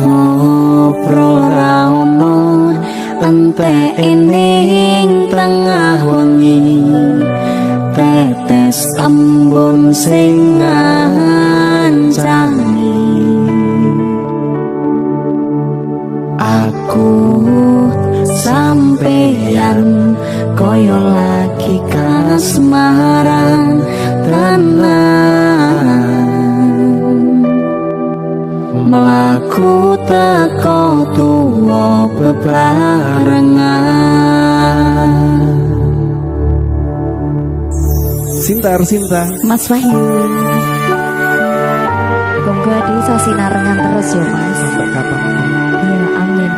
ngobrol ra ono entekne ing tengah wengi tetes embun sing ngancani aku sampeyan koyo lagi kasmaran tenan mlaku teko tuwa bebarengan. Sinta Mas Wahyu Monggo di sasinarengan terus ya Mas. sampai kapan? Ya amin.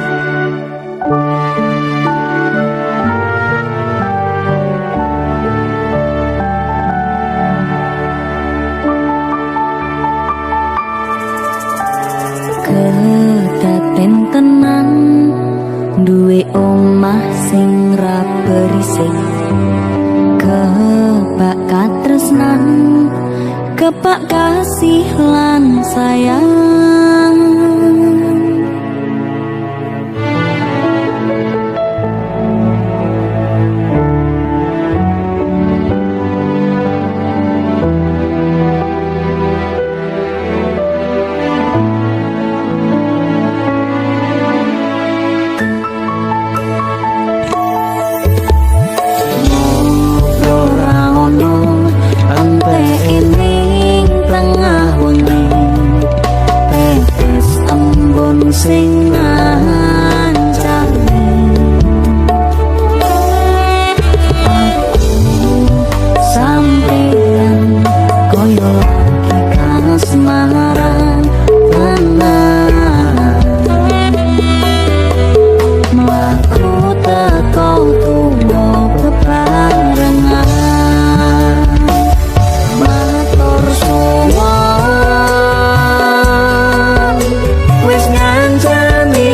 Kedaten tenan duwe omah sing ra berisik kebak katresnan kebak kasih lan sayang sing ngancani aku sampeyan koyo lagi kasmaran tenan mlaku teko tuwa bebarengan matur suwun wis ngancani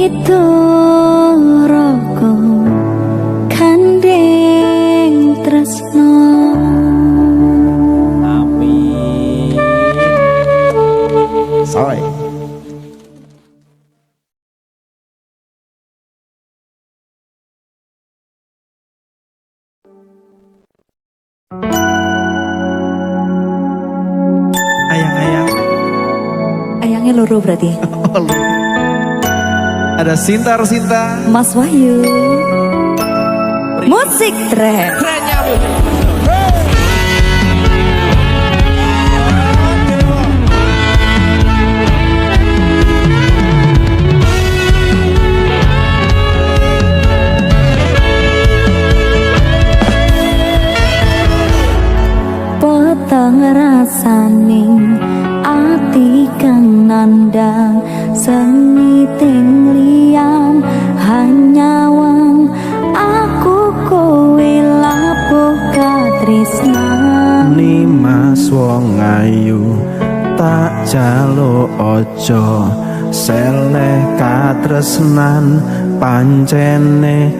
pituroko kandeng tresno. Amin. Soy. Ayang-ayang. Ayangnya loro berarti. Ada Sinta. Mas Wahyu. Musik trap. Potong rasaning ati kang nandang sengiting liyan hanyawang aku kowe labuh katresnan. Nimas wong ayu tak jaluk ojo seleh katresnan pancene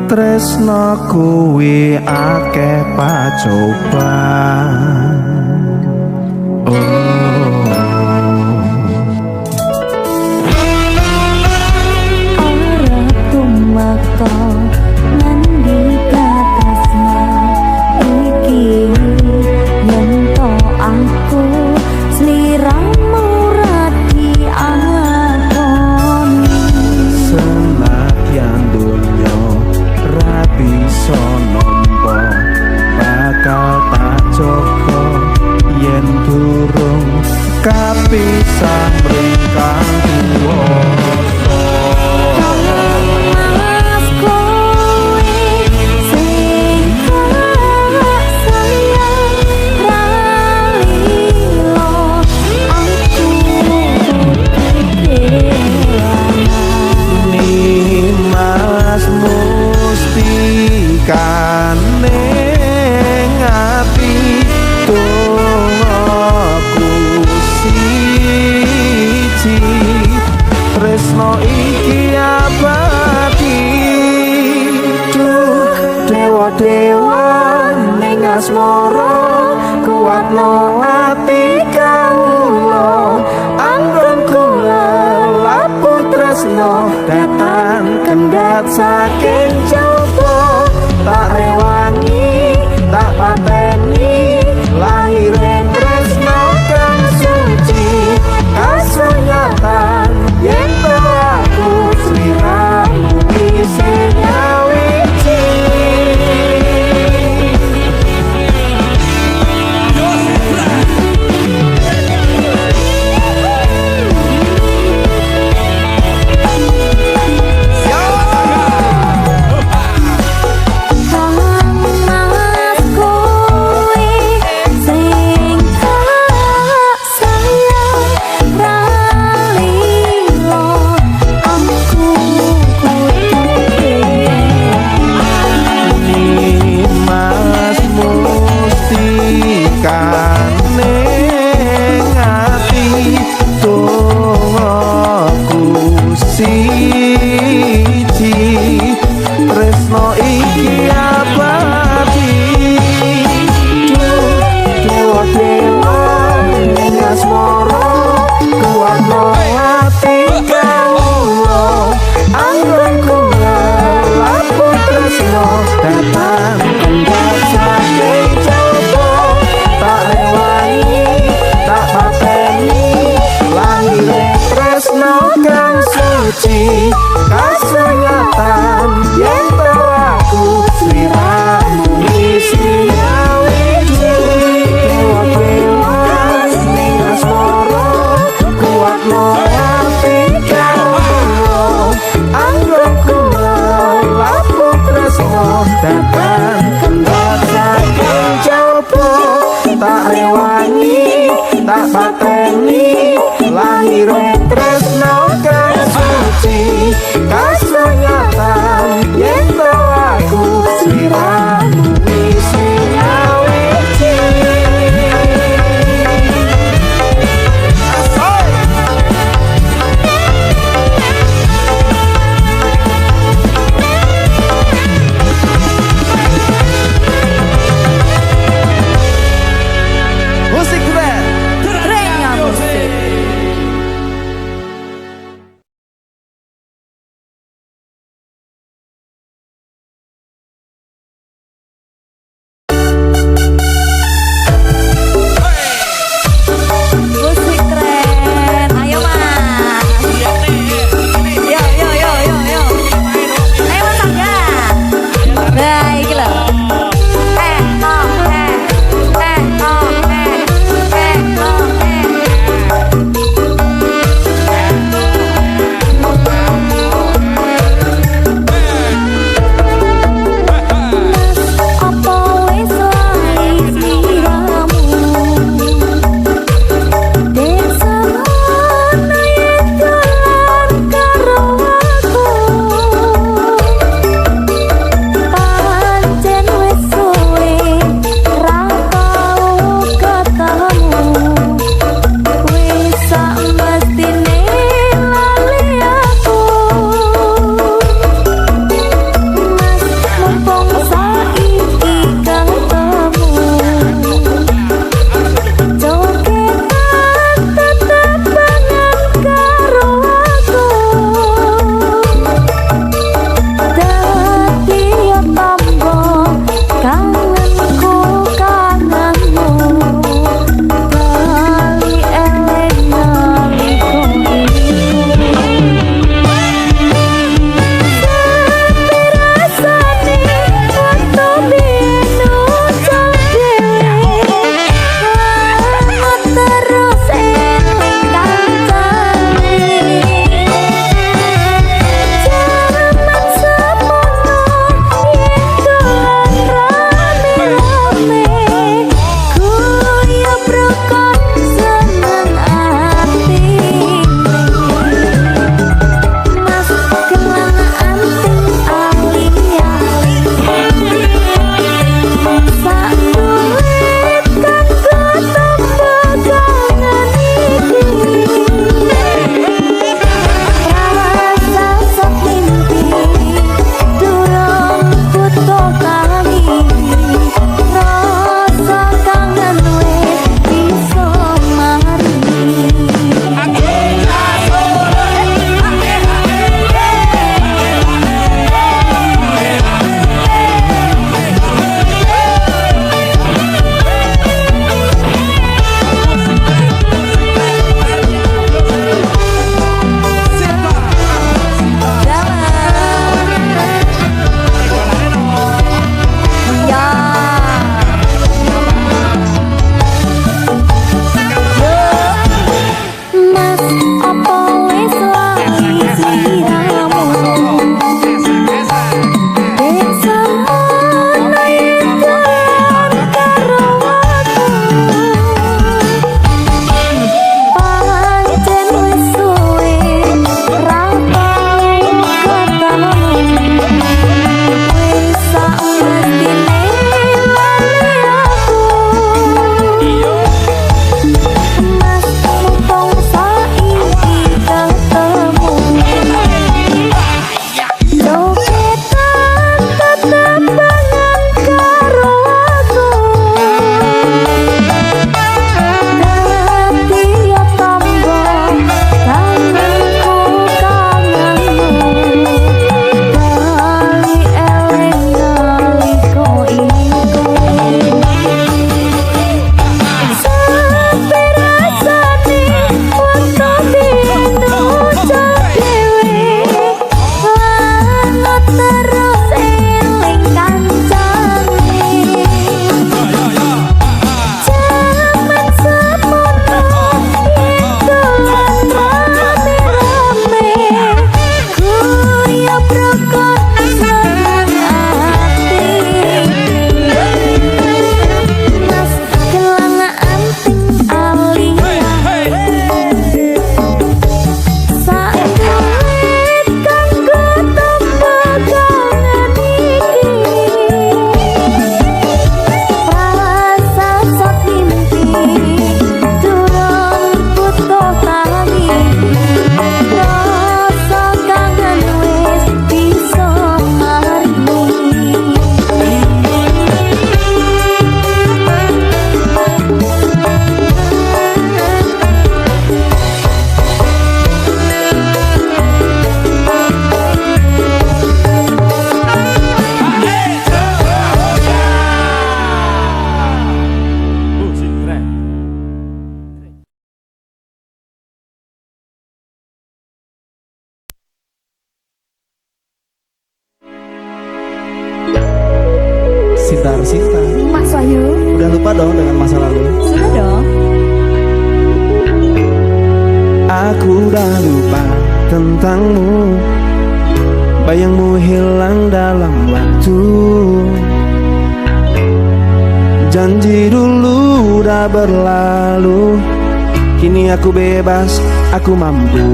tresno kuwi akeh pacoban. Ora tumeka ngendi katresnan iki yen to aku sliramu rati akoni. Senadyan donya ra bisa nampa bakal tak jaga yen durung kapisah mringkang kuwasa. Mas kowe sing tak sayang ralilo aku kehilangan. Nimas mustikane ngati dongaku siji tresno iki abadi. Duh dewa-dewa ning asmara kuatno ati kawula anggon kula lapu tresno datang kendhat saking jaba tak rewangi tak pateni lahirin tresno kang suci kasunyatan yen to aku sliramu bisa nyawiji. Mas kowe sing tak sayang ralilo aku kehilangan. Nimas mustikane ngati dongaku siji tresno iki abadi. Duh dewa-dewa ning asmara kuatno ati kawula anggon kula lapu tresno datang kendhat saking jaba tak rewangi tak pateni lahire tresno kang suci kasunyatan yen to aku sliramu isi nyawiji. Dewa-dewa ning asmara kuatno ati kawula anggon kula lapu tresno datang kendhat saking jaba tak rewangi tak pateni lahire tresno kang suci kasunyatan yen to aku sliramu isi nyawiji. Darsita. Mas Wahyu. Udah lupa dong dengan masa lalu? Sudah dong. Aku udah lupa tentangmu, bayangmu hilang dalam waktu. Janji dulu udah berlalu, kini aku bebas, aku mampu.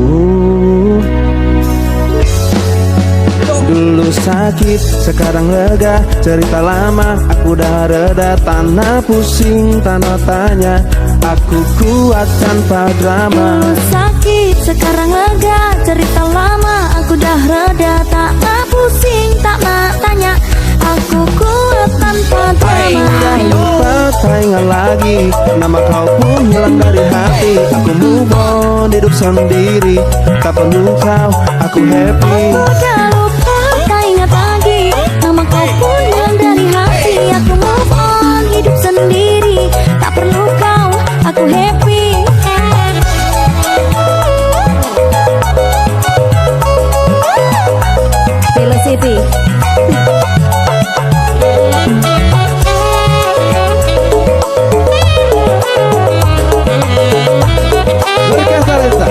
Dulu sakit, sekarang lega, cerita lama aku udah reda. Tanah pusing, tanah tanya, aku kuat tanpa drama. Dulu sakit, sekarang lega, cerita lama aku dah reda. Tak nak pusing, tak nak tanya, aku kuat tanpa drama. Lupa, tak ingat lagi, nama kau pun hilang dari hati. Aku move on, hidup sendiri, tak perlu kau, aku happy. Aku udah lupa, tak ingat lagi, nama kau pun hilang dari hati. Aku move on, hidup sendiri, tak perlu kau, aku happy. Velocity. Orquesta Lenta.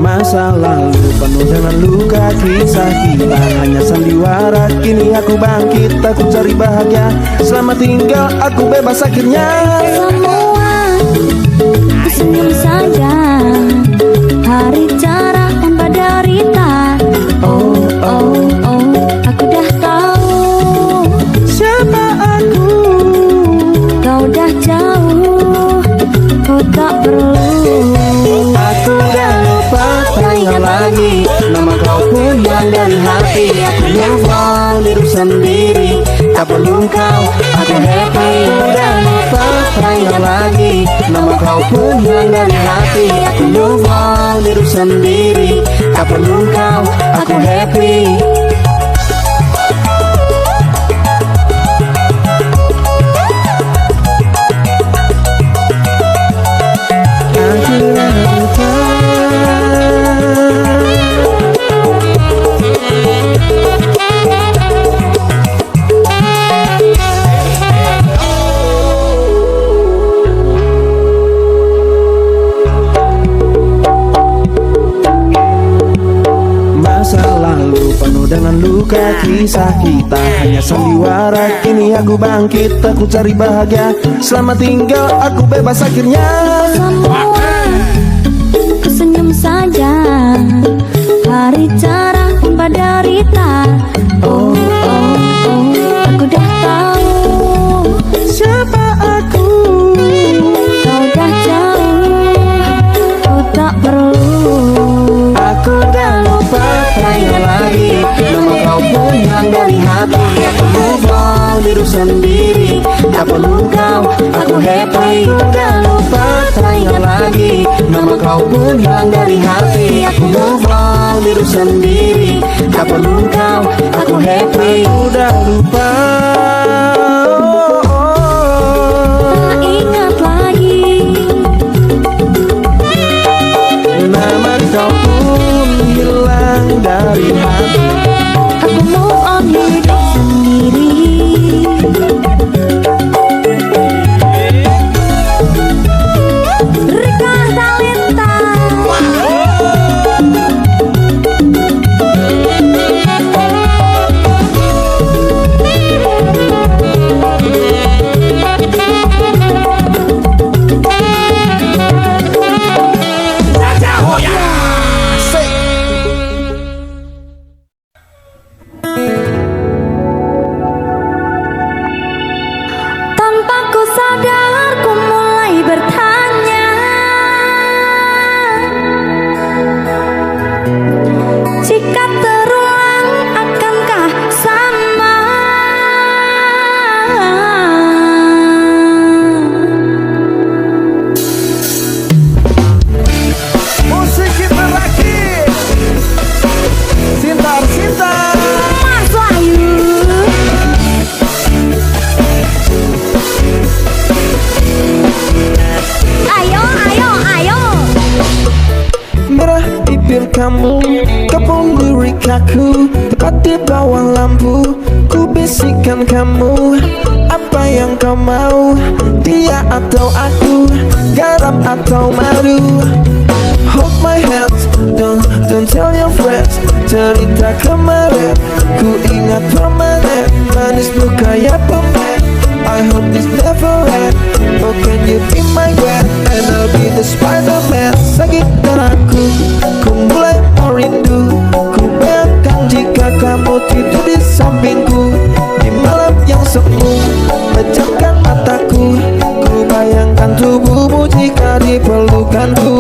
Masa lalu penuh dengan luka, kisah kita hanya sandiwara. Kini aku bangkit, aku cari bahagia. Selamat tinggal, aku bebas akhirnya. Semua senyum saja, hari cerah tanpa derita. Oh, oh, oh, aku dah tahu Siapa aku? kau dah jauh, kau tak perlu. Aku udah lupa, tak ingat lagi, nama kau pun hilang dari hati. Aku move on, hidup sendiri, tak perlu kau, aku happy. Udah lupa, tak ingat lagi, nama kau pun hilang dari hati. Aku move on, hidup sendiri, tak perlu kau, aku happy. Aku udah lupa. Masa lalu penuh dengan luka, kisah kita hanya sandiwara. Kini aku bangkit, aku cari bahagia. Selamat tinggal, aku bebas akhirnya. Semua senyum saja, hari cerah tanpa derita. Oh, oh, oh, aku dah tahu Siapa aku? kau dah jauh, kau tak perlu. Aku udah lupa, tak ingat lagi, nama kau pun hilang dari hati. Aku move on, hidup sendiri, tak perlu kau, aku happy. Aku udah lupa, tak ingat lagi, nama kau pun hilang dari hati. Aku move on, hidup sendiri, tak perlu kau, aku happy. Udah lupa. Tak ingat lagi, Nama kau pun hilang dari hati. aku move on hidup sendiri. Rika Talenta. aku, tepat di bawah lampu. Ku bisikan kamu, apa yang kau mau? Dia atau aku, garam atau madu? Hold my hands, don't tell your friends. Cerita kemarin, ku ingat permanen. Manis lu kayak permen, I hope this never end. Oh can you be my friend, and I'll be the Spider-Man. Sakit dadaku, ku mulai merindu. Ku bayangkan jika kamu tidur di sampingku di malam yang semu. Pejamkan mataku, ku bayangkan tubuhmu jika di pelukanku.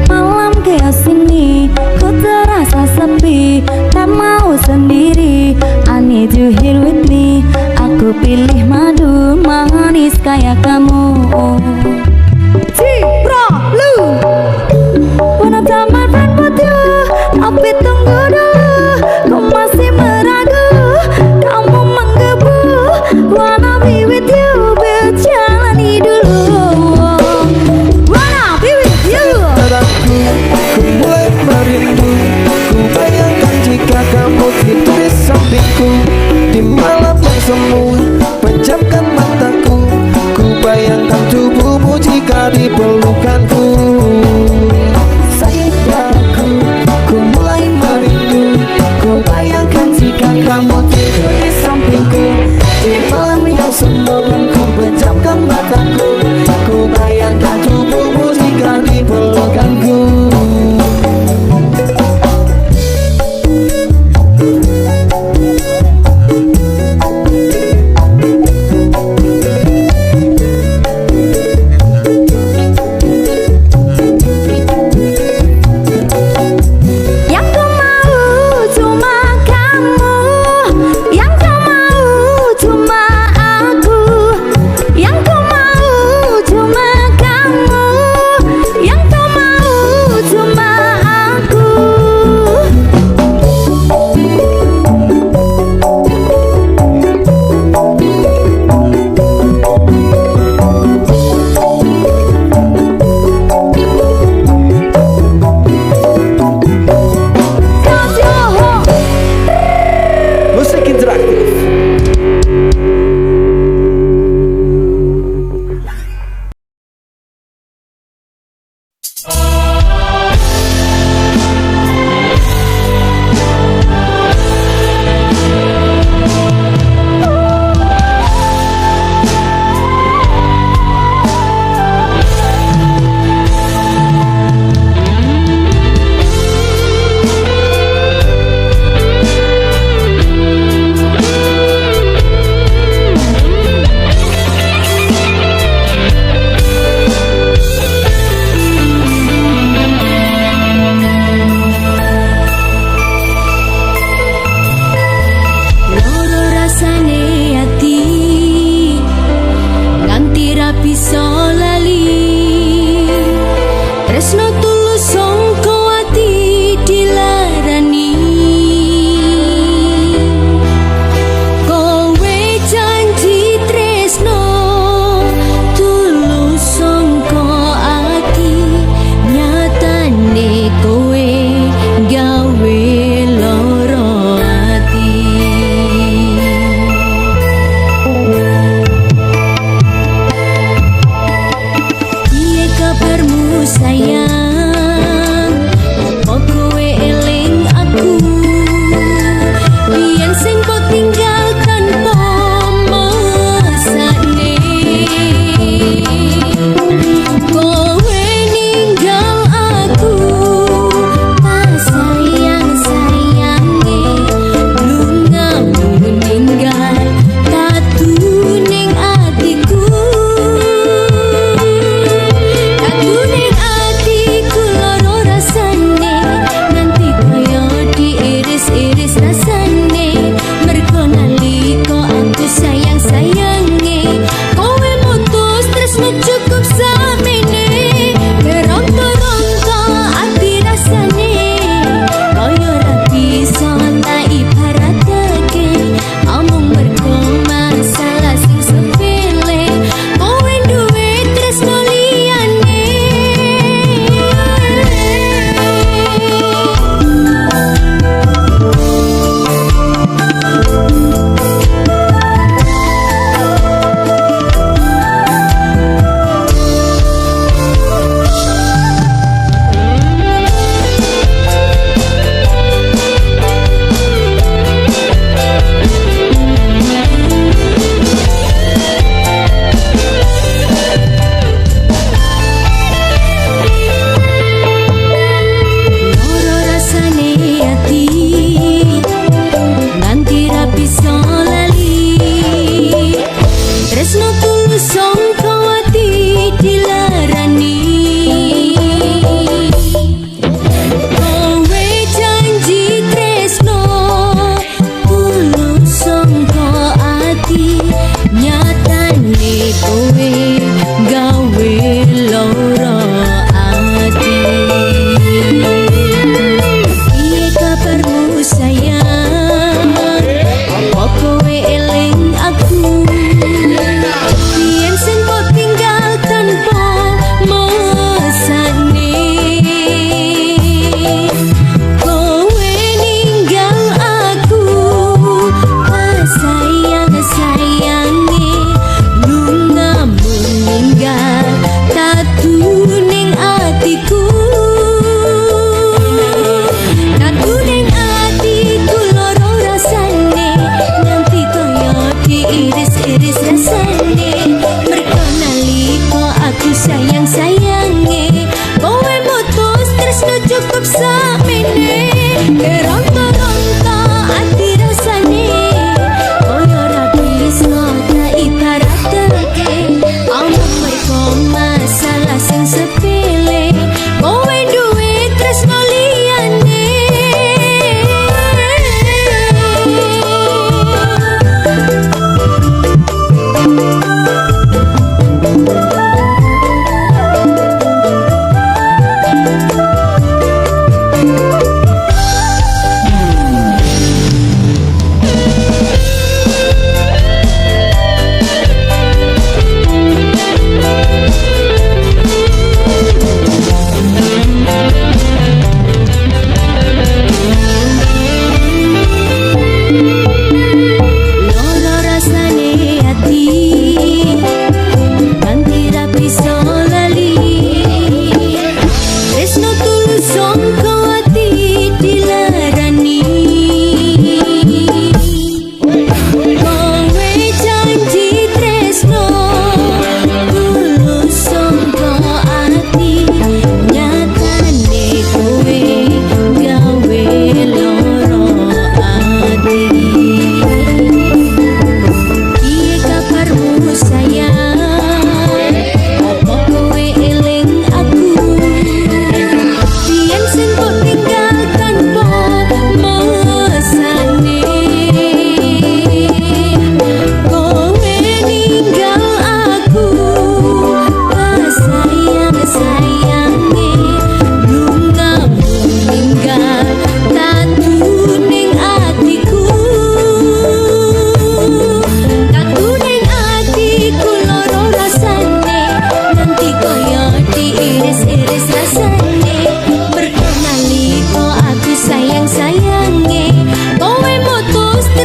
Malam kayak sini, ku terasa sepi, tak mau sendiri. I need you here with me. Aku pilih madu manis kayak kamu. Cipro lu, wanna tell my friend with you, tapi tunggu dulu, ku masih meragu, kamu menggebu. Wanna be with you, berjalani dulu. Wanna be with you. Dadaku, ku mulai merindu. Ku bayangkan jika kamu tidur di sampingku di malam yang semu. Pejamkan mataku, ku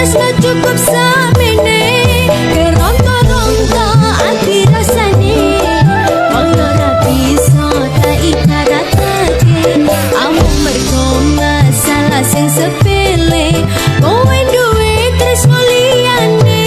tresno cukup samene keronto-ronto ati rasane wong ora bisa tak ibaratake amung mergo masalah sing sepele kowe duwe tresno liyane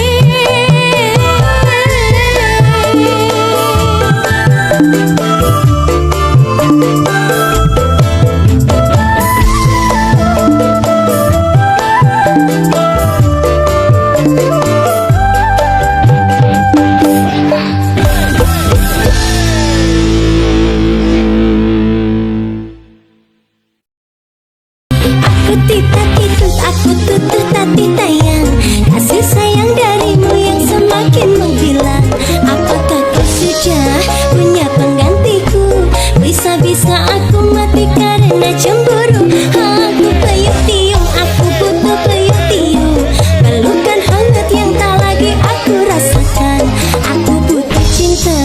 aku tutur tati tayang kasih sayang darimu yang semakin menghilang apakah kau sudah punya penggantiku bisa-bisa aku mati karena cemburu aku peyuk tiung aku butuh peyuk tiung pelukan hangat yang tak lagi aku rasakan aku butuh cinta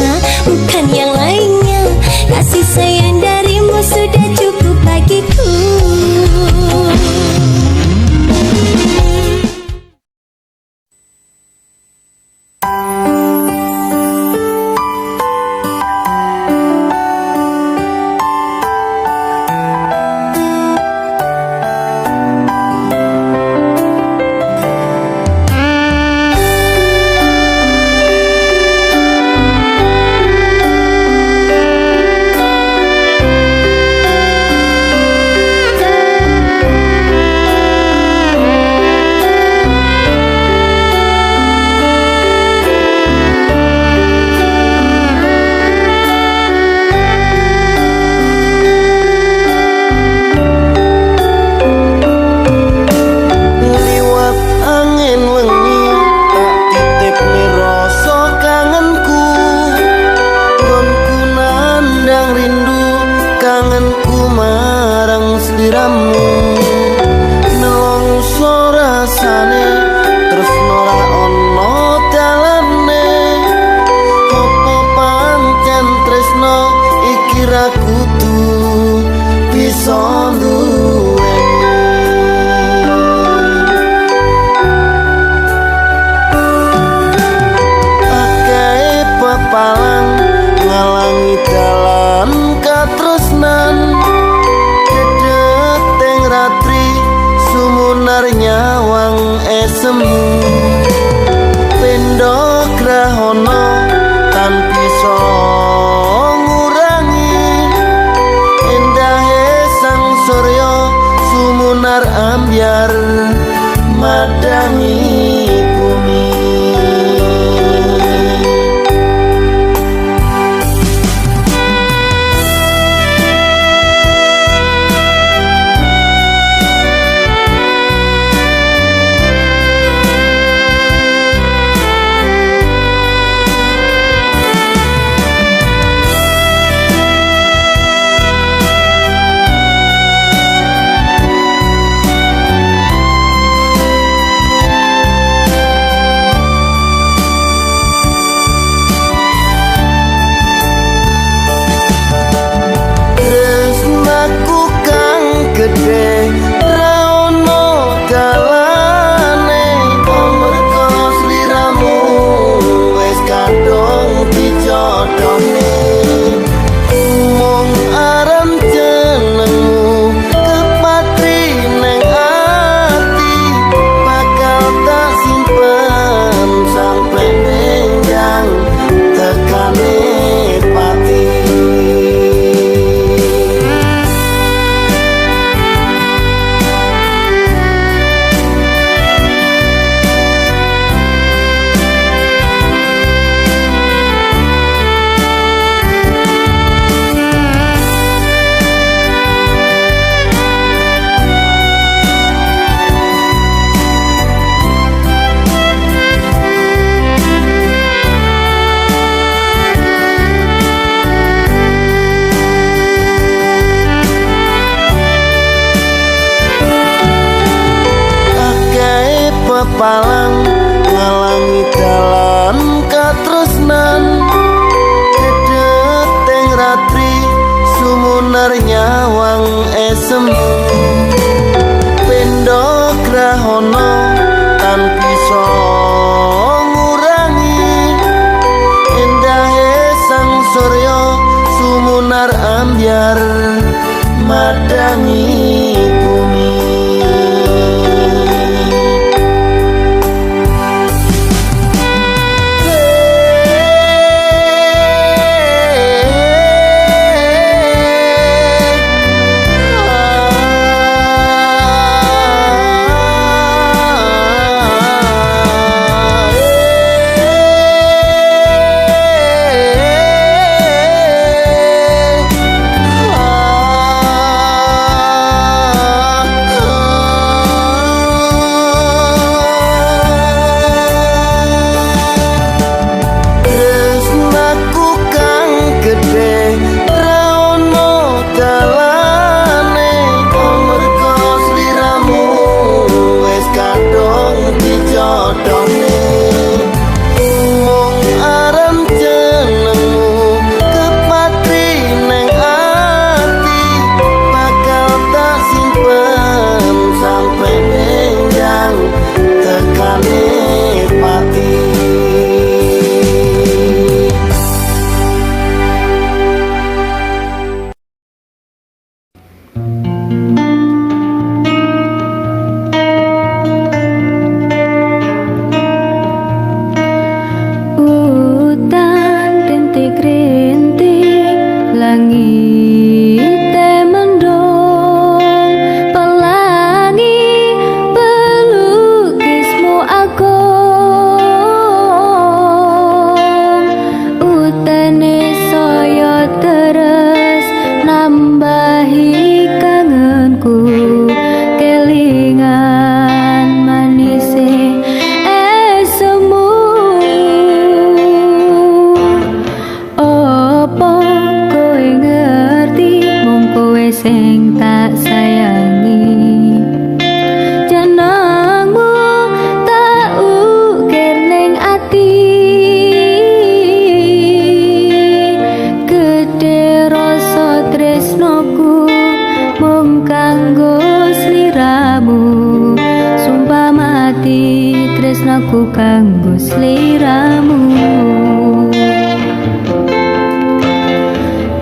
bukan yang lainnya kasih sayang darimu sudah cukup bagiku. palang ngalangi dalan katresnan kedeteng ratri sumunar nyawang esem pendo grahono tan mati tresnaku kanggo sliramu.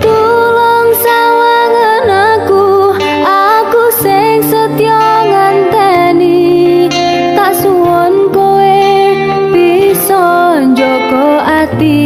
Tulung sawangen aku sing setya nganteni, tak suwun kowe bisa njaga ati.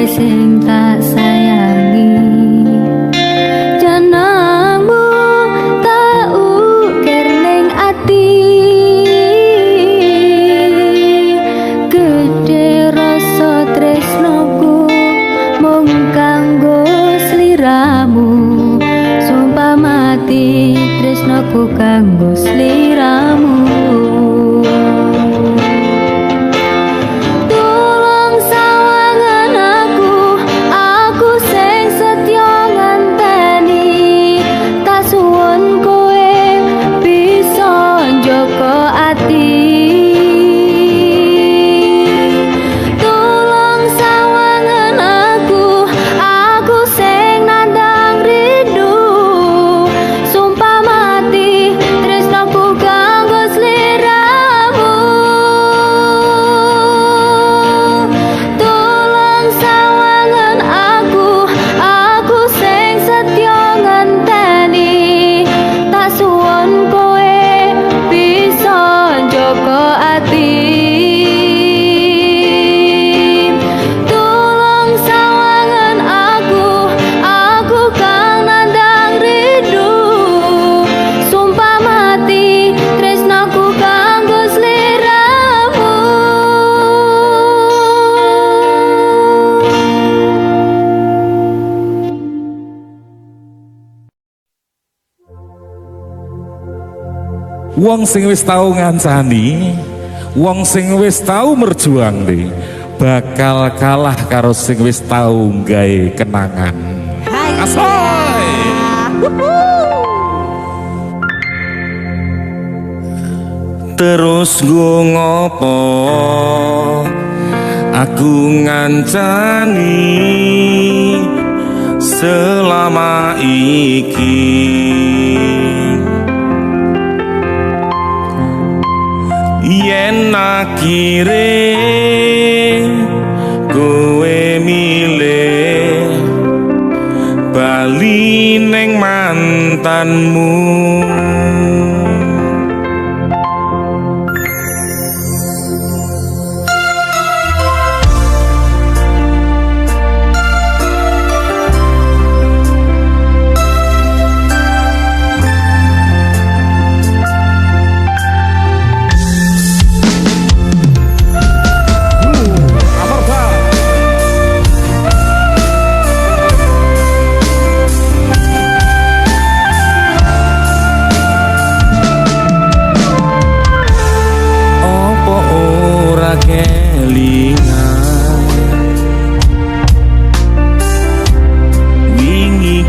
Sing tak sayangi jenengmu tak ukir ning ati, gedhe rasa tresnoku mung kanggo sliramu. Sumpah mati tresnoku kanggo sliramu. Wong sing wis tau ngancani, wong sing wis tau merjuang nih, bakal kalah karo sing wis tau gawe kenangan. Asoy. Terus nggo ngopo aku ngancani selama iki, yen akhire kowe milih bali ning mantanmu.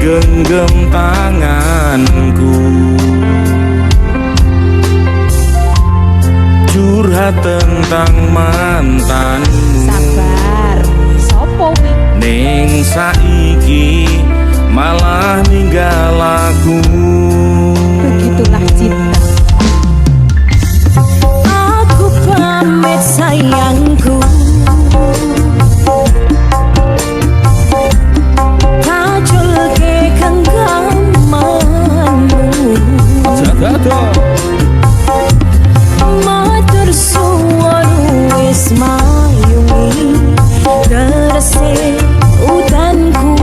Genggam tanganku, curhat tentang mantanmu. Sabar, sopo ning saiki malah ninggal aku. begitulah cinta. Aku pamit sayangku, matur suwun wis mayungi terese udanku.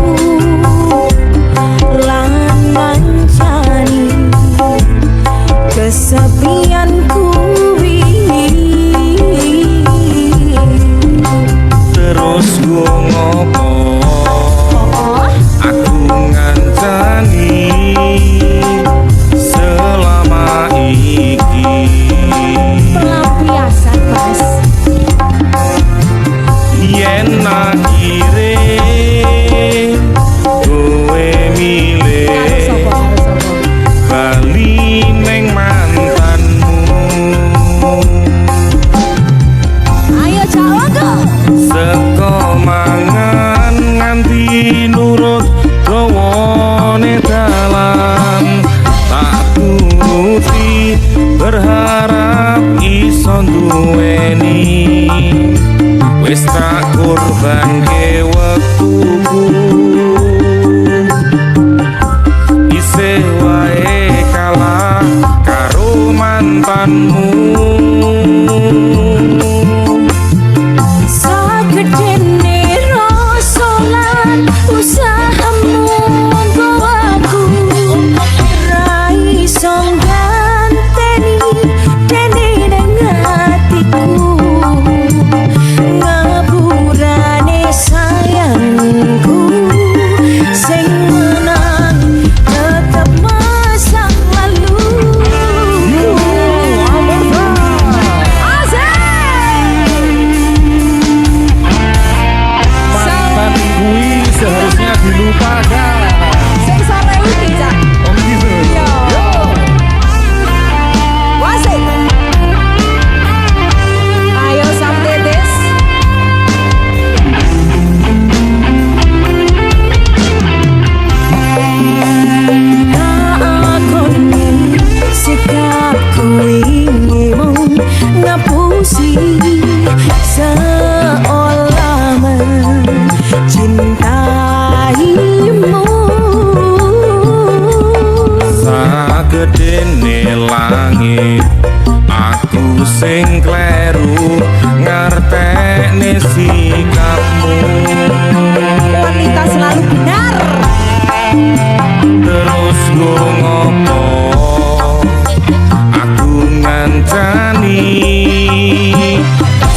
sing kleru ngertekne sikapmu. Wanita selalu benar. Terus go ngopo aku ngancani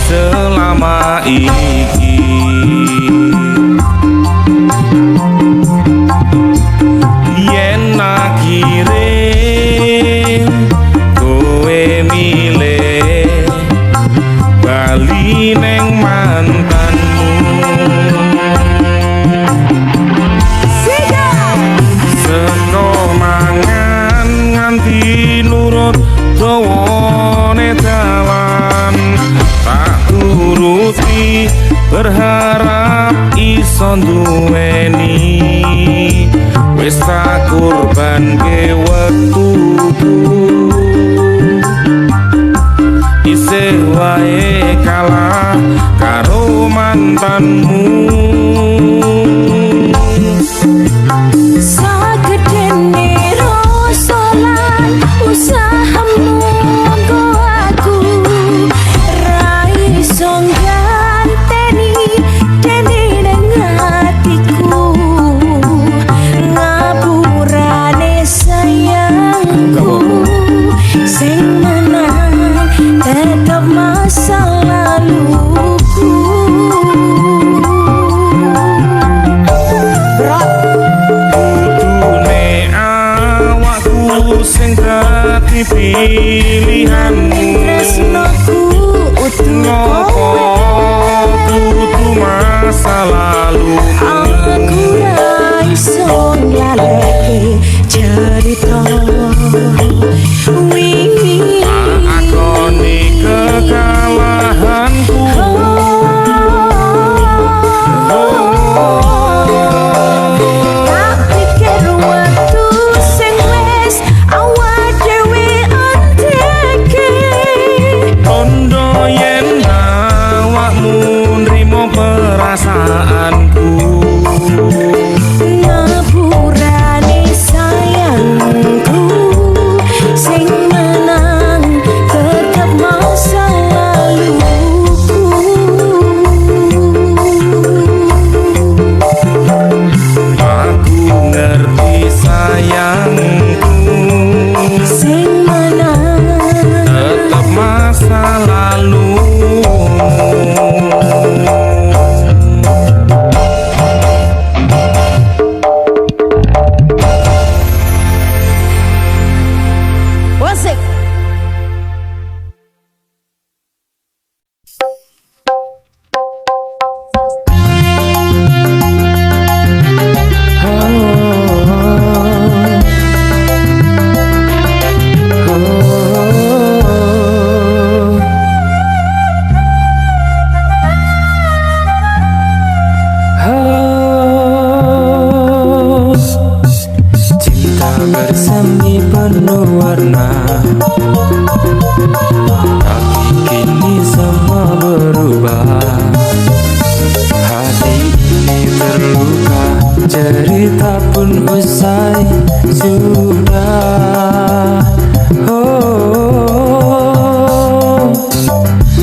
selama iki. Yen akhire kowe milih bali neng mantanmu, seno mangan nganti nurut dawane dalan, tak turuti berharap iso nduweni, wis tak kurbanke wektuku, isih wae kalah karo mantanmu. Sagedene rasa lan usahamu nggo aku ra iso ganteni dene nang atiku, ngapurane sayangku, sing menang tetap masa laluku. Kudune awakku sing dadi pilihanmu, Tresnoku utuh ngopo kudu masa lalu. aku ra iso nglaleke cerita wingi. Akoni kekalahanku, Tak pikir waktu sing wis awak dhewe anteke, tondo yen awakmu nrimo perasaanku. ngapurane sayangku, sing menang tetap masa laluku. Aku ngerti sayangku, Sing menang tetap masa lalu. wasik. Cinta bersemi penuh warna, tapi kini semua berubah. Hati ini terluka, cerita pun usai sudah. Oh,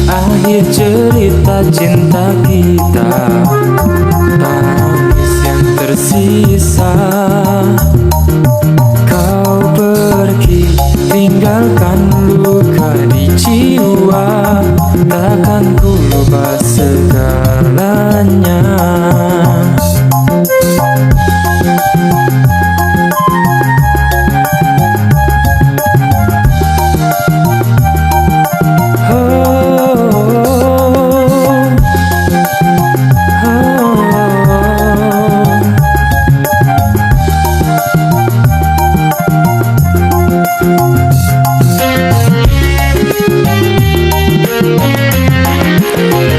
akhir cerita cinta kita, tangis yang tersisa. Kau pergi tinggalkan luka di jiwa, takkan ku lupa segalanya.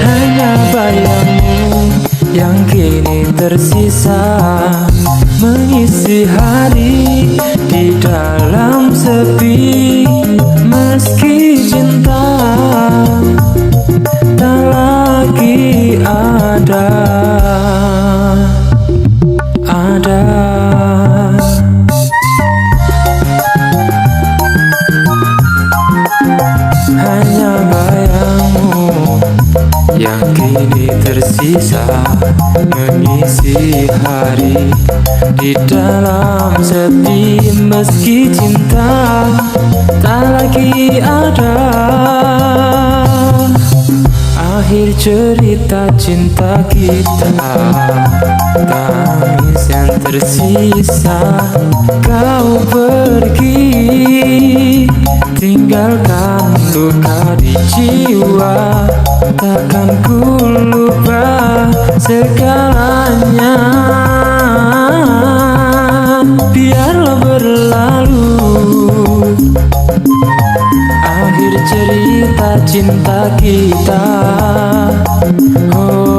Hanya bayangmu yang kini tersisa, mengisi hari di dalam sepi. Meski cinta tak lagi ada. Hanya di dalam sepi meski cinta tak lagi ada. Akhir cerita cinta kita, tangis yang tersisa. Kau pergi, tinggalkan luka di jiwa. Takkan ku lupa segalanya. Biarlah berlalu akhir cerita cinta kita. Oh